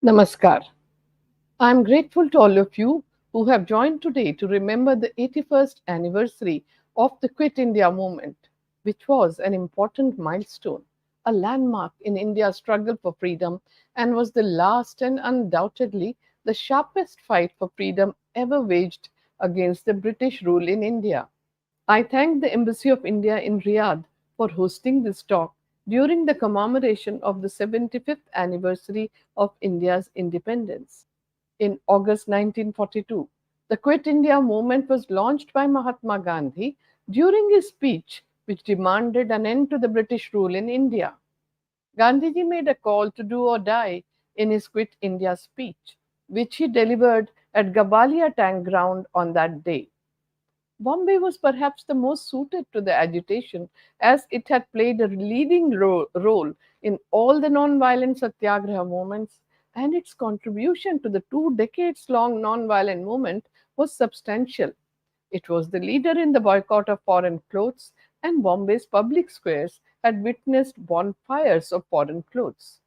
Namaskar. I am grateful to all of you who have joined today to remember the 81st anniversary of the Quit India movement, which was an important milestone, a landmark in India's struggle for freedom, and was the last and undoubtedly the sharpest fight for freedom ever waged against the British rule in India. I thank the Embassy of India in Riyadh for hosting this talk during the commemoration of the 75th anniversary of India's independence. In August 1942, the Quit India movement was launched by Mahatma Gandhi during his speech, which demanded an end to the British rule in India. Gandhiji made a call to do or die in his Quit India speech, which he delivered at Gabalia Tank Ground on that day. Bombay was perhaps the most suited to the agitation as it had played a leading role in all the non-violent satyagraha movements, and its contribution to the 2 decades long non-violent movement was substantial. It was the leader in the boycott of foreign clothes, and Bombay's public squares had witnessed bonfires of foreign clothes.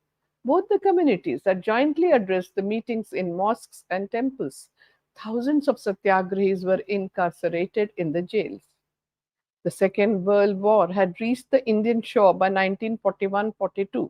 Both the communities had jointly addressed the meetings in mosques and temples. Thousands of satyagrahis were incarcerated in the jails. The Second World War had reached the Indian shore by 1941-42.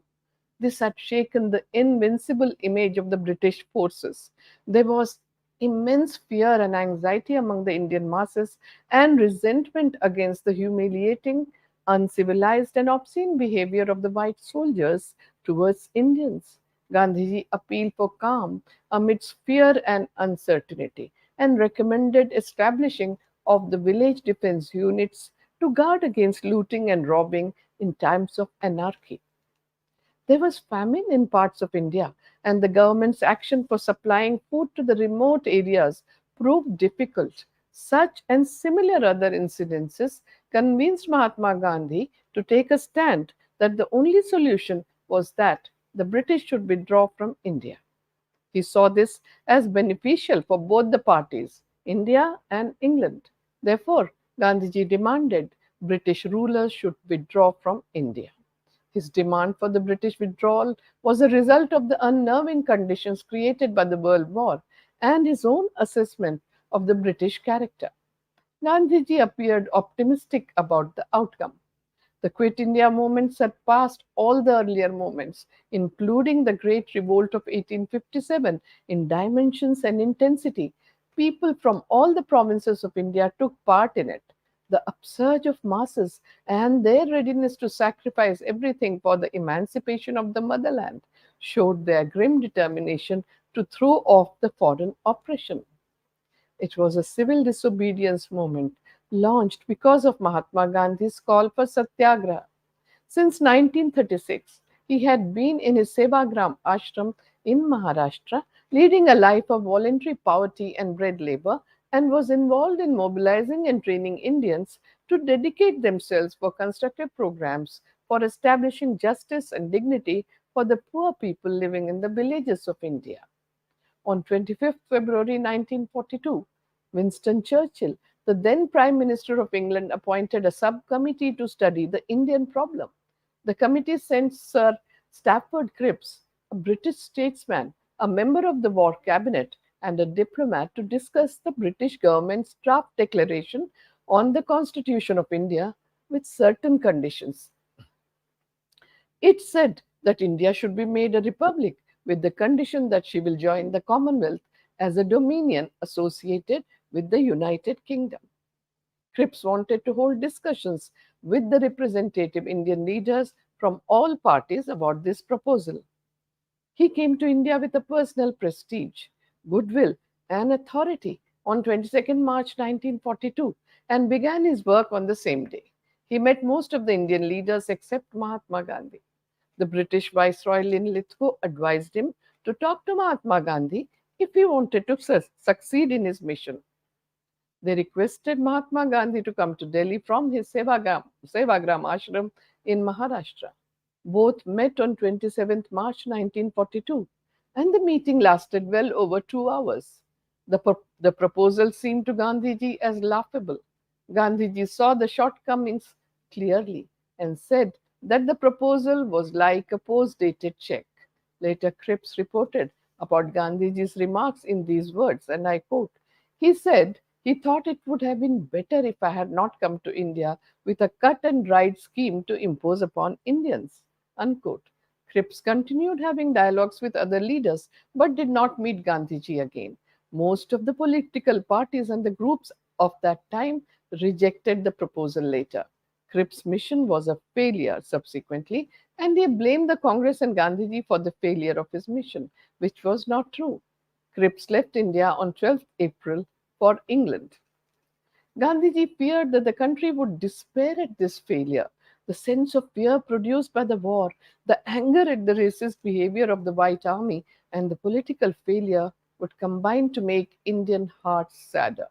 This had shaken the invincible image of the British forces. There was immense fear and anxiety among the Indian masses and resentment against the humiliating, uncivilized, and obscene behavior of the white soldiers towards Indians. Gandhiji appealed for calm amidst fear and uncertainty and recommended establishing of the village defense units to guard against looting and robbing in times of anarchy. There was famine in parts of India, and the government's action for supplying food to the remote areas proved difficult. Such and similar other incidences convinced Mahatma Gandhi to take a stand that the only solution was that the British should withdraw from India. He saw this as beneficial for both the parties, India and England. Therefore, Gandhiji demanded British rulers should withdraw from India. His demand for the British withdrawal was a result of the unnerving conditions created by the World War and his own assessment of the British character. Gandhiji appeared optimistic about the outcome. The Quit India movement surpassed all the earlier movements, including the Great Revolt of 1857, in dimensions and intensity. People from all the provinces of India took part in it. The upsurge of masses and their readiness to sacrifice everything for the emancipation of the motherland showed their grim determination to throw off the foreign oppression. It was a civil disobedience movement launched because of Mahatma Gandhi's call for satyagraha. Since 1936, he had been in his Sevagram ashram in Maharashtra, leading a life of voluntary poverty and bread labor, and was involved in mobilizing and training Indians to dedicate themselves for constructive programs for establishing justice and dignity for the poor people living in the villages of India. On 25th February 1942, Winston Churchill, the then Prime Minister of England, appointed a subcommittee to study the Indian problem. The committee sent Sir Stafford Cripps, a British statesman, a member of the War Cabinet, and a diplomat to discuss the British government's draft declaration on the Constitution of India with certain conditions. It said that India should be made a republic with the condition that she will join the Commonwealth as a dominion associated with the United Kingdom. Cripps wanted to hold discussions with the representative Indian leaders from all parties about this proposal. He came to India with a personal prestige, goodwill, and authority on 22nd March 1942 and began his work on the same day. He met most of the Indian leaders except Mahatma Gandhi. The British Viceroy Linlithgow advised him to talk to Mahatma Gandhi if he wanted to succeed in his mission. They requested Mahatma Gandhi to come to Delhi from his Sevagram ashram in Maharashtra. Both met on 27th March 1942, and the meeting lasted well over 2 hours. The proposal seemed to Gandhiji as laughable. Gandhiji saw the shortcomings clearly and said that the proposal was like a post dated check. Later, Cripps reported about Gandhiji's remarks in these words, and I quote, he said he thought it would have been better if I had not come to India with a cut and dried scheme to impose upon Indians. Unquote. Cripps continued having dialogues with other leaders but did not meet Gandhiji again. Most of the political parties and the groups of that time rejected the proposal later. Cripps' mission was a failure subsequently, and he blamed the Congress and Gandhiji for the failure of his mission, which was not true. Cripps left India on 12th April for England. Gandhiji feared that the country would despair at this failure. The sense of fear produced by the war, the anger at the racist behavior of the White Army, and the political failure would combine to make Indian hearts sadder.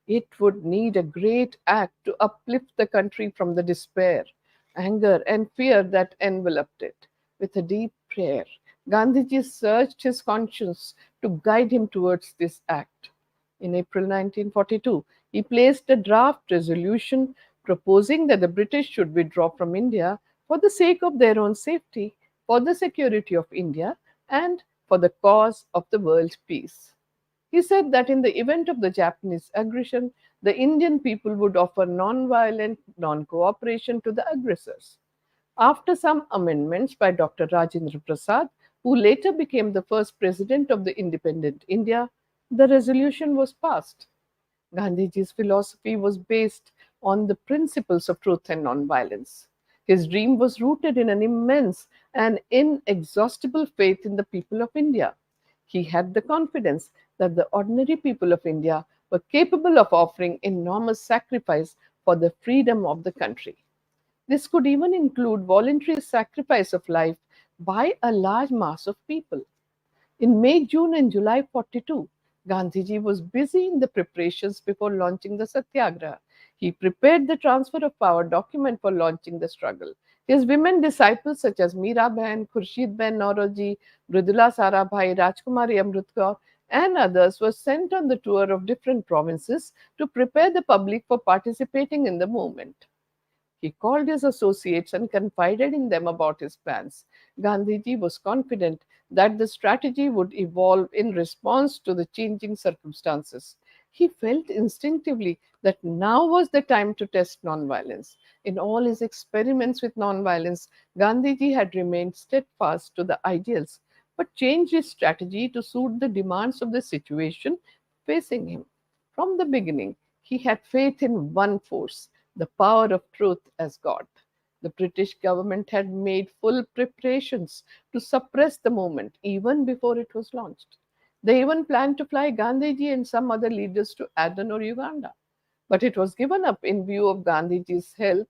It would need a great act to uplift the country from the despair, anger, and fear that enveloped it. With a deep prayer, Gandhiji searched his conscience to guide him towards this act. In April 1942, he placed a draft resolution proposing that the British should withdraw from India for the sake of their own safety, for the security of India, and for the cause of the world peace. He said that in the event of the Japanese aggression, the Indian people would offer non-violent non-cooperation to the aggressors. After some amendments by Dr. Rajendra Prasad, who later became the first president of the independent India, the resolution was passed. Gandhiji's philosophy was based on the principles of truth and nonviolence. His dream was rooted in an immense and inexhaustible faith in the people of India. He had the confidence that the ordinary people of India were capable of offering enormous sacrifice for the freedom of the country. This could even include voluntary sacrifice of life by a large mass of people. In May, June, and July 42, Gandhiji was busy in the preparations before launching the Satyagraha. He prepared the transfer of power document for launching the struggle. His women disciples such as Meera Bain, Khurshid Bain Nauroji, Mridula Sarabhai, Rajkumari Amrit and others were sent on the tour of different provinces to prepare the public for participating in the movement. He called his associates and confided in them about his plans. Gandhiji was confident that the strategy would evolve in response to the changing circumstances. He felt instinctively that now was the time to test nonviolence. In all his experiments with nonviolence, Gandhiji had remained steadfast to the ideals, but changed his strategy to suit the demands of the situation facing him. From the beginning, he had faith in one force, the power of truth as God. The British government had made full preparations to suppress the movement even before it was launched. They even planned to fly Gandhiji and some other leaders to Aden or Uganda. But it was given up in view of Gandhiji's health,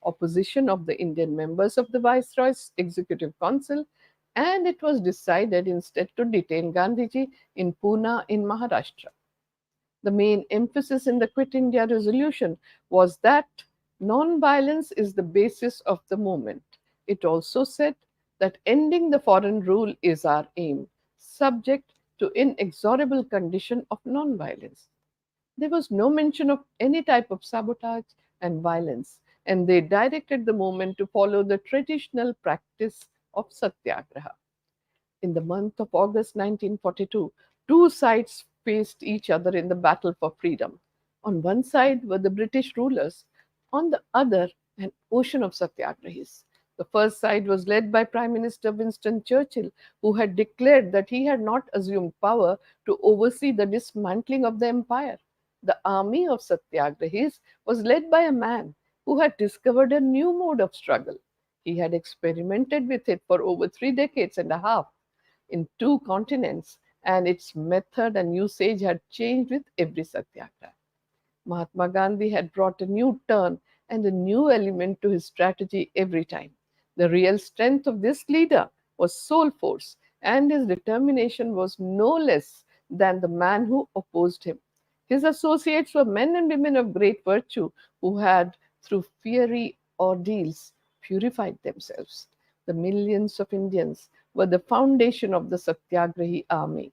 opposition of the Indian members of the Viceroy's Executive Council, and it was decided instead to detain Gandhiji in Pune in Maharashtra. The main emphasis in the Quit India resolution was that non-violence is the basis of the movement. It also said that ending the foreign rule is our aim, subject to inexorable condition of non-violence. There was no mention of any type of sabotage and violence, and they directed the movement to follow the traditional practice of satyagraha. In the month of August 1942, two sides faced each other in the battle for freedom. On one side were the British rulers, on the other, an ocean of satyagrahis. The first side was led by Prime Minister Winston Churchill, who had declared that he had not assumed power to oversee the dismantling of the empire. The army of satyagrahis was led by a man who had discovered a new mode of struggle. He had experimented with it for over 3 decades and a half in two continents, and its method and usage had changed with every satyagraha. Mahatma Gandhi had brought a new turn and a new element to his strategy every time. The real strength of this leader was soul force, and his determination was no less than the man who opposed him. His associates were men and women of great virtue who had, through fiery ordeals, purified themselves. The millions of Indians were the foundation of the Satyagrahi army.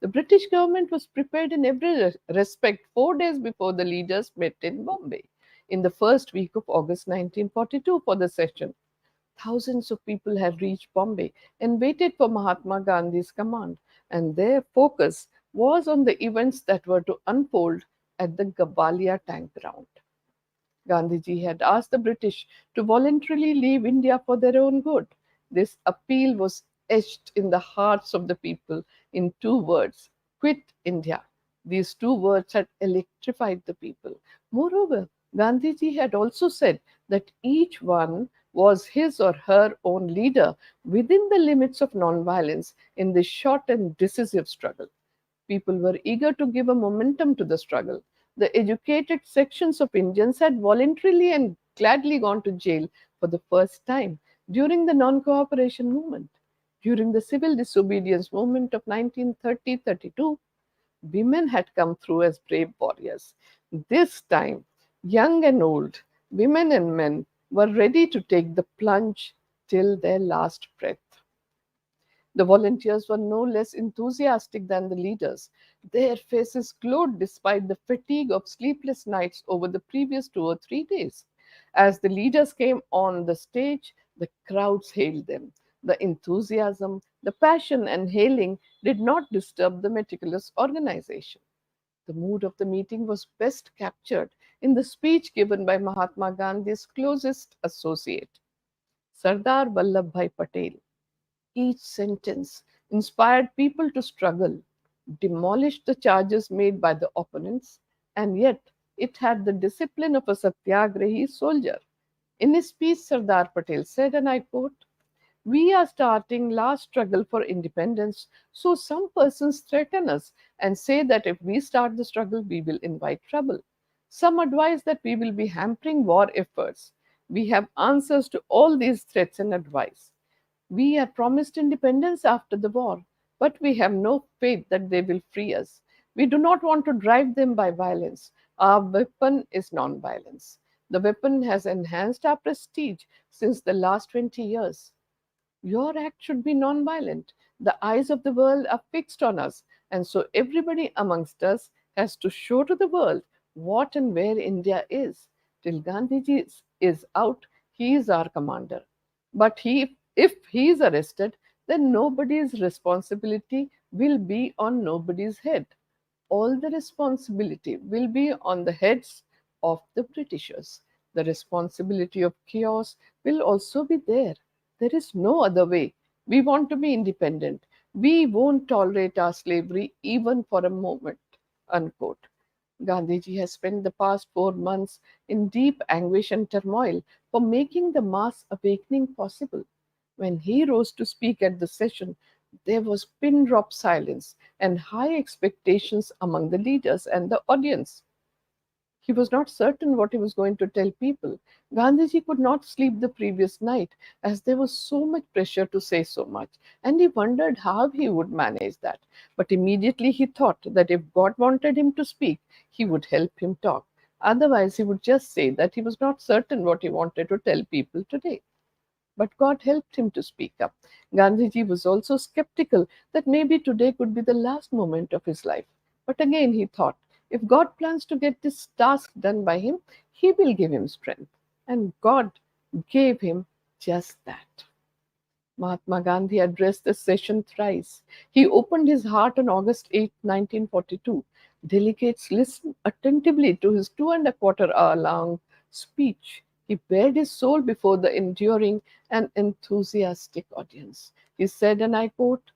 The British government was prepared in every respect 4 days before the leaders met in Bombay in the first week of August 1942 for the session. Thousands of people had reached Bombay and waited for Mahatma Gandhi's command, and their focus was on the events that were to unfold at the Gavalia tank ground. Gandhiji had asked the British to voluntarily leave India for their own good. This appeal was etched in the hearts of the people in two words: quit India. These two words had electrified the people. Moreover, Gandhiji had also said that each one was his or her own leader within the limits of nonviolence in this short and decisive struggle. People were eager to give a momentum to the struggle. The educated sections of Indians had voluntarily and gladly gone to jail for the first time during the non cooperation movement. During the civil disobedience movement of 1930-32, women had come through as brave warriors. This time, young and old, women and men were ready to take the plunge till their last breath. The volunteers were no less enthusiastic than the leaders. Their faces glowed despite the fatigue of sleepless nights over the previous 2 or 3 days. As the leaders came on the stage, the crowds hailed them. The enthusiasm, the passion, and hailing did not disturb the meticulous organization. The mood of the meeting was best captured in the speech given by Mahatma Gandhi's closest associate, Sardar Vallabhbhai Patel. Each sentence inspired people to struggle, demolished the charges made by the opponents, and yet it had the discipline of a satyagrahi soldier. In his speech, Sardar Patel said, and I quote, "We are starting last struggle for independence, so some persons threaten us and say that if we start the struggle, we will invite trouble. Some advise that we will be hampering war efforts. We have answers to all these threats and advice. We are promised independence after the war, but we have no faith that they will free us. We do not want to drive them by violence. Our weapon is non-violence. The weapon has enhanced our prestige since the last 20 years. Your act should be non-violent. The eyes of the world are fixed on us, and so everybody amongst us has to show to the world what and where India is. Till Gandhiji is out, he is our commander. But if he is arrested, then nobody's responsibility will be on nobody's head. All the responsibility will be on the heads of the Britishers. The responsibility of chaos will also be there. There is no other way. We want to be independent. We won't tolerate our slavery even for a moment." Unquote. Gandhiji has spent the past 4 months in deep anguish and turmoil for making the mass awakening possible. When he rose to speak at the session, there was pin drop silence and high expectations among the leaders and the audience. He was not certain what he was going to tell people. Gandhiji could not sleep the previous night as there was so much pressure to say so much, and he wondered how he would manage that. But immediately he thought that if God wanted him to speak, he would help him talk. Otherwise, he would just say that he was not certain what he wanted to tell people today. But God helped him to speak up. Gandhiji was also skeptical that maybe today could be the last moment of his life. But again, he thought, if God plans to get this task done by him, he will give him strength. And God gave him just that. Mahatma Gandhi addressed the session thrice. He opened his heart on August 8, 1942. Delegates listened attentively to his 2.25 hour long speech. He bared his soul before the enduring and enthusiastic audience. He said, and I quote,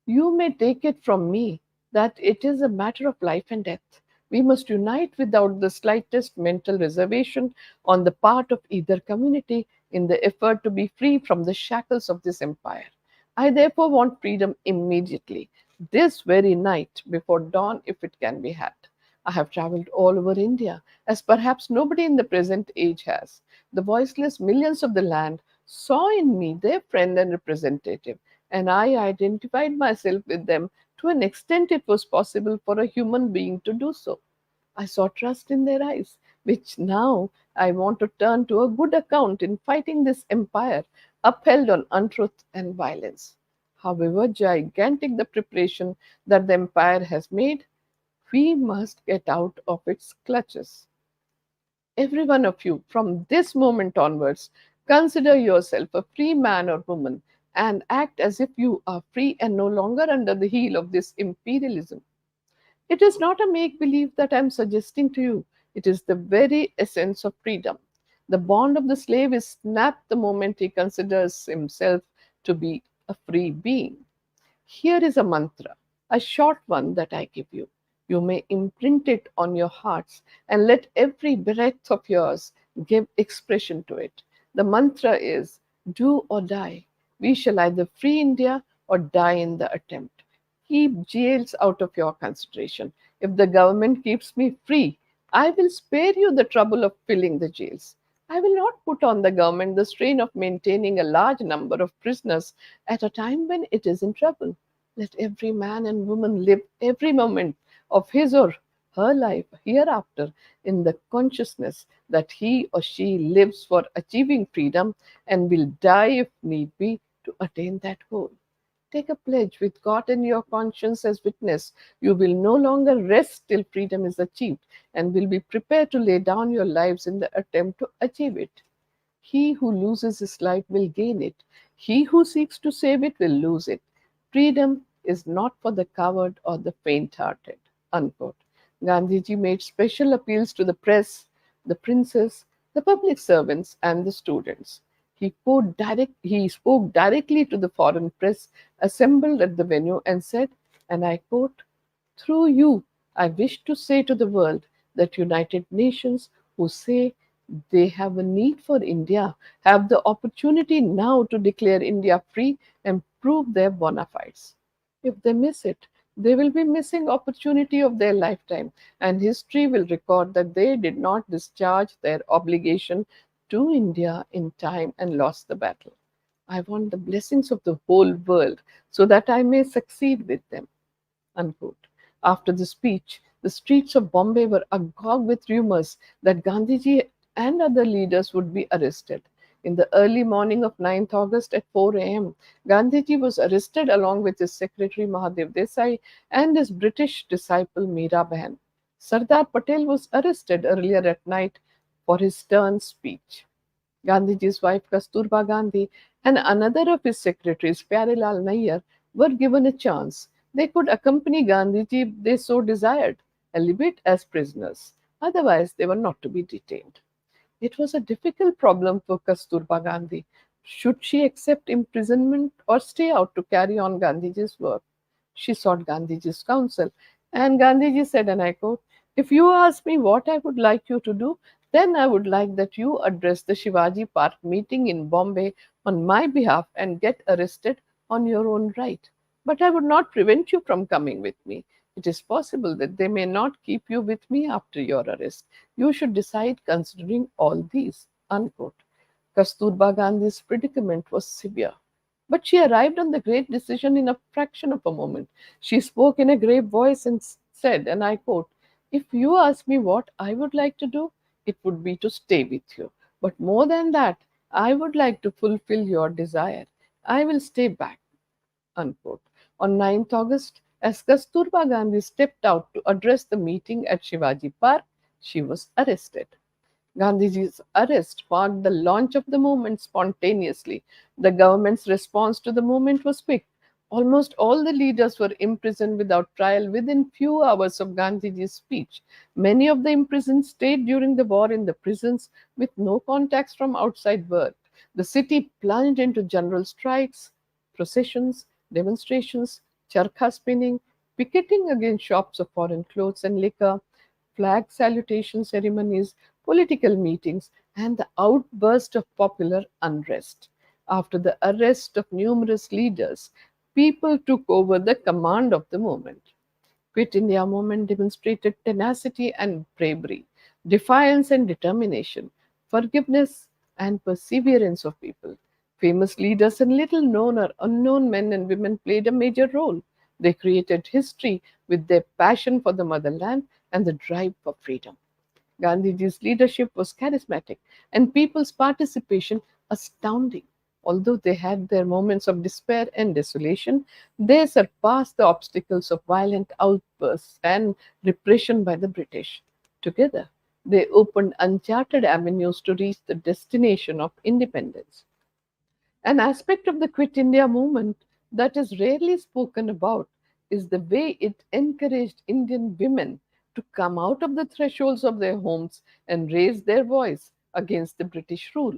"You may take it from me that it is a matter of life and death. We must unite without the slightest mental reservation on the part of either community in the effort to be free from the shackles of this empire. I therefore want freedom immediately, this very night before dawn, if it can be had. I have traveled all over India, as perhaps nobody in the present age has. The voiceless millions of the land saw in me their friend and representative, and I identified myself with them to an extent it was possible for a human being to do so. I saw trust in their eyes, which now I want to turn to a good account in fighting this empire upheld on untruth and violence. However gigantic the preparation that the empire has made, we must get out of its clutches. Every one of you, from this moment onwards, Consider yourself a free man or woman and act as if you are free and no longer under the heel of this imperialism. It is not a make believe that I am suggesting to you. It is the very essence of freedom. The bond of the slave is snapped the moment he considers himself to be a free being. Here is a mantra, a short one that I give you. You may imprint it on your hearts and let every breath of yours give expression to it. The mantra is do or die. We shall either free India or die in the attempt. Keep jails out of your consideration. If the government keeps me free, I will spare you the trouble of filling the jails. I will not put on the government the strain of maintaining a large number of prisoners at a time when it is in trouble. Let every man and woman live every moment of his or her life hereafter in the consciousness that he or she lives for achieving freedom and will die if need be to attain that goal. Take a pledge with God and your conscience as witness. You will no longer rest till freedom is achieved and will be prepared to lay down your lives in the attempt to achieve it. He who loses his life will gain it. He who seeks to save it will lose it. Freedom is not for the coward or the faint hearted. Unquote. Gandhiji made special appeals to the press, the princes, the public servants, and the students. He spoke directly to the foreign press assembled at the venue and said, and I quote, through you, I wish to say to the world that United Nations who say they have a need for India have the opportunity now to declare India free and prove their bona fides. If they miss it, they will be missing opportunity of their lifetime, and history will record that they did not discharge their obligation to India in time and lost the battle. I want the blessings of the whole world so that I may succeed with them. Unquote. After the speech, the streets of Bombay were agog with rumors that Gandhiji and other leaders would be arrested. In the early morning of 9th August at 4 a.m., Gandhiji was arrested along with his secretary Mahadev Desai and his British disciple Meera Bahan. Sardar Patel was arrested earlier at night for his stern speech. Gandhiji's wife Kasturba Gandhi and another of his secretaries, Pyarelal Nayyar, were given a chance. They could accompany Gandhiji if they so desired, albeit as prisoners. Otherwise, they were not to be detained. It was a difficult problem for Kasturba Gandhi. Should she accept imprisonment or stay out to carry on Gandhiji's work? She sought Gandhiji's counsel, and Gandhiji said, and I quote, if you ask me what I would like you to do, then I would like that you address the Shivaji Park meeting in Bombay on my behalf and get arrested on your own right. But I would not prevent you from coming with me. It is possible that they may not keep you with me after your arrest. You should decide considering all these. Unquote. Kasturba Gandhi's predicament was severe. But she arrived on the great decision in a fraction of a moment. She spoke in a grave voice and said, and I quote, if you ask me what I would like to do, it would be to stay with you. But more than that, I would like to fulfill your desire. I will stay back. Unquote. On 9th August, as Kasturba Gandhi stepped out to address the meeting at Shivaji Park, she was arrested. Gandhiji's arrest marked the launch of the movement spontaneously. The government's response to the movement was quick. Almost all the leaders were imprisoned without trial within few hours of Gandhiji's speech. Many of the imprisoned stayed during the war in the prisons with no contacts from outside world. The city plunged into general strikes, processions, demonstrations, charkha spinning, picketing against shops of foreign clothes and liquor, flag salutation ceremonies, political meetings, and the outburst of popular unrest. After the arrest of numerous leaders, people took over the command of the movement. Quit India movement demonstrated tenacity and bravery, defiance and determination, forgiveness and perseverance of people. Famous leaders and little known or unknown men and women played a major role. They created history with their passion for the motherland and the drive for freedom. Gandhiji's leadership was charismatic and people's participation astounding. Although they had their moments of despair and desolation, they surpassed the obstacles of violent outbursts and repression by the British. Together, They opened uncharted avenues to reach the destination of independence. An aspect of the Quit India movement that is rarely spoken about is the way it encouraged Indian women to come out of the thresholds of their homes and raise their voice against the British rule.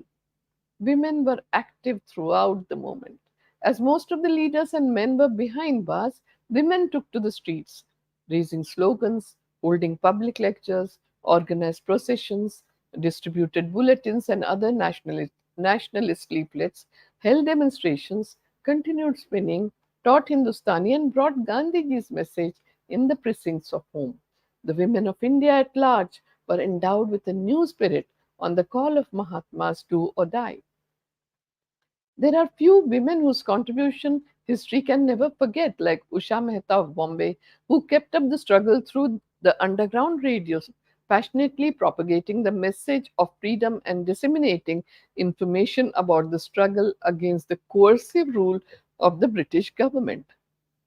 Women were active throughout the movement. As most of the leaders and men were behind bars, women took to the streets, raising slogans, holding public lectures, organized processions, distributed bulletins and other nationalist leaflets, held demonstrations, continued spinning, taught Hindustani, and brought Gandhiji's message in the precincts of home. The women of India at large were endowed with a new spirit on the call of Mahatma's do or die. There are few women whose contribution history can never forget, like Usha Mehta of Bombay, who kept up the struggle through the underground radios, passionately propagating the message of freedom and disseminating information about the struggle against the coercive rule of the British government.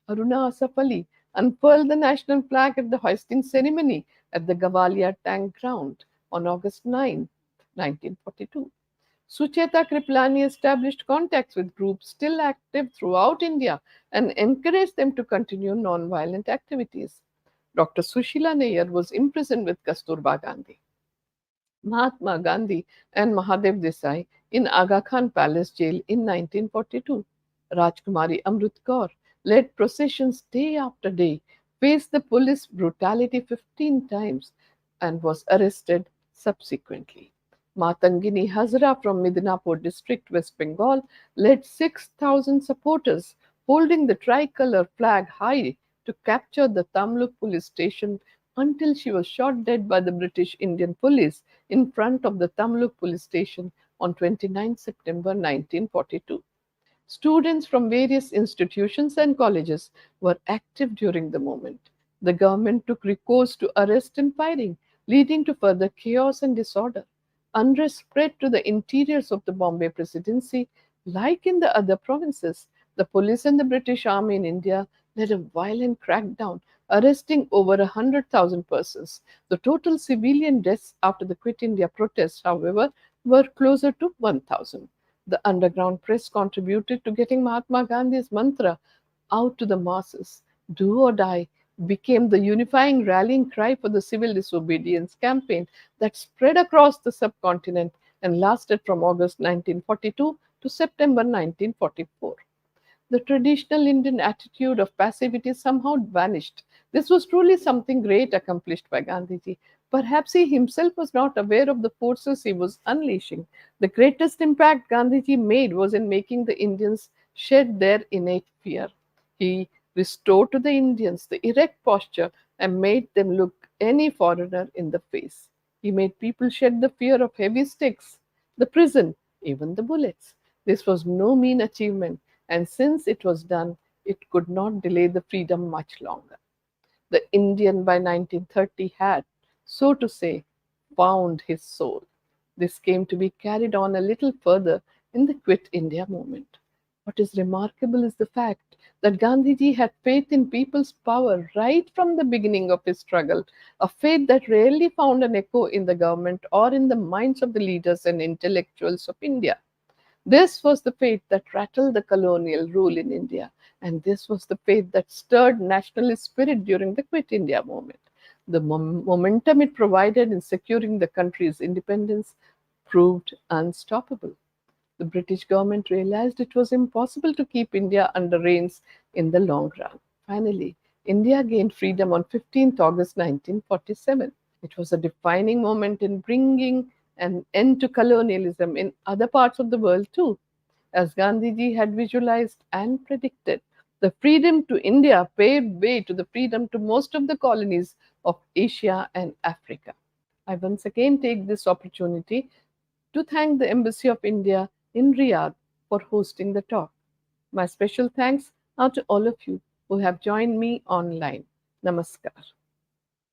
Aruna Asaf Ali unfurled the national flag at the hoisting ceremony at the Gavalia Tank Ground on August 9, 1942. Sucheta Kriplani established contacts with groups still active throughout India and encouraged them to continue non-violent activities. Dr. Sushila Nair was imprisoned with Kasturba Gandhi. Mahatma Gandhi and Mahadev Desai in Aga Khan Palace Jail in 1942. Rajkumari Amrit Kaur led processions day after day, faced the police brutality 15 times, and was arrested subsequently. Matangini Hazra from Midnapur district, West Bengal, led 6,000 supporters holding the tricolour flag high to capture the Tamluk police station until she was shot dead by the British Indian police in front of the Tamluk police station on 29 September 1942. Students from various institutions and colleges were active during the movement. The government took recourse to arrest and firing, leading to further chaos and disorder. Unrest spread to the interiors of the Bombay Presidency. Like in the other provinces, the police and the British Army in India led a violent crackdown, arresting over 100,000 persons. The total civilian deaths after the Quit India protests, however, were closer to 1,000. The underground press contributed to getting Mahatma Gandhi's mantra out to the masses. Do or die became the unifying rallying cry for the civil disobedience campaign that spread across the subcontinent and lasted from August 1942 to September 1944. The traditional Indian attitude of passivity somehow vanished. This was truly something great accomplished by Gandhiji. Perhaps he himself was not aware of the forces he was unleashing. The greatest impact Gandhiji made was in making the Indians shed their innate fear. He restored to the Indians the erect posture and made them look any foreigner in the face. He made people shed the fear of heavy sticks, the prison, even the bullets. This was no mean achievement, and since it was done, it could not delay the freedom much longer. The Indian by 1930 had, so to say, found his soul. This came to be carried on a little further in the Quit India movement. What is remarkable is the fact that Gandhiji had faith in people's power right from the beginning of his struggle, a faith that rarely found an echo in the government or in the minds of the leaders and intellectuals of India. This was the faith that rattled the colonial rule in India, and this was the faith that stirred nationalist spirit during the Quit India movement. The momentum it provided in securing the country's independence proved unstoppable. The British government realized it was impossible to keep India under reins in the long run. Finally, India gained freedom on 15th August 1947. It was a defining moment in bringing an end to colonialism in other parts of the world too. As Gandhiji had visualized and predicted, the freedom to India paved way to the freedom to most of the colonies of Asia and Africa. I once again take this opportunity to thank the Embassy of India in Riyadh for hosting the talk. My special thanks are to all of you who have joined me online. Namaskar.